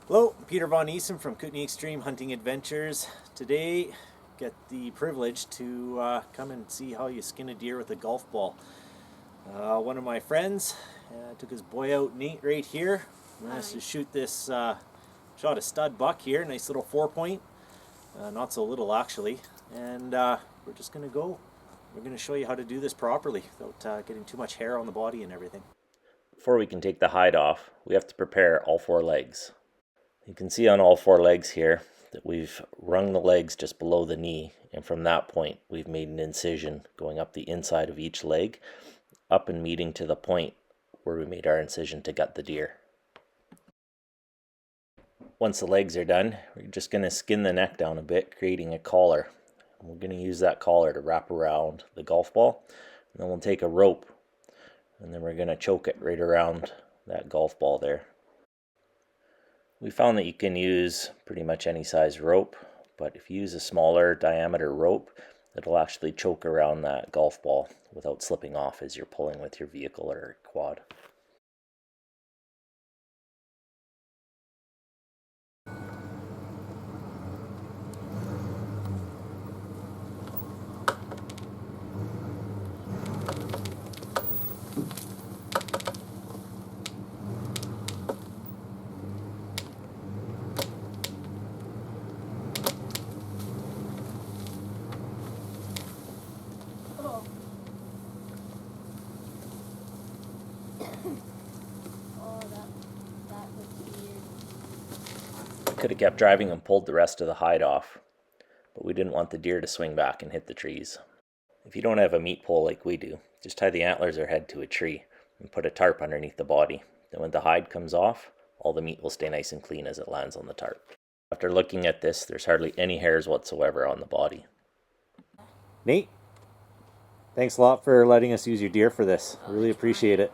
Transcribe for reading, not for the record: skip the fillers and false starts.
Hello, Peter Von Easem from Kootenai Extreme Hunting Adventures. Today, get the privilege to come and see how you skin a deer with a golf ball. One of my friends took his boy out, Nate, right here. Managed to shoot this, shot a stud buck here, nice little 4-point, not so little actually. And we're just gonna go. We're gonna show you how to do this properly without getting too much hair on the body and everything. Before we can take the hide off, we have to prepare all four legs. You can see on all four legs here that we've wrung the legs just below the knee, and from that point we've made an incision going up the inside of each leg, up and meeting to the point where we made our incision to gut the deer. Once the legs are done, we're just going to skin the neck down a bit, creating a collar. And we're going to use that collar to wrap around the golf ball, and then we'll take a rope and then we're going to choke it right around that golf ball there. We found that you can use pretty much any size rope, but if you use a smaller diameter rope, it'll actually choke around that golf ball without slipping off as you're pulling with your vehicle or quad. Could have kept driving and pulled the rest of the hide off, but we didn't want the deer to swing back and hit the trees. If you don't have a meat pole like we do, just tie the antlers or head to a tree and put a tarp underneath the body. Then when the hide comes off, all the meat will stay nice and clean as it lands on the tarp. After looking at this, there's hardly any hairs whatsoever on the body. Nate, thanks a lot for letting us use your deer for this. I really appreciate it.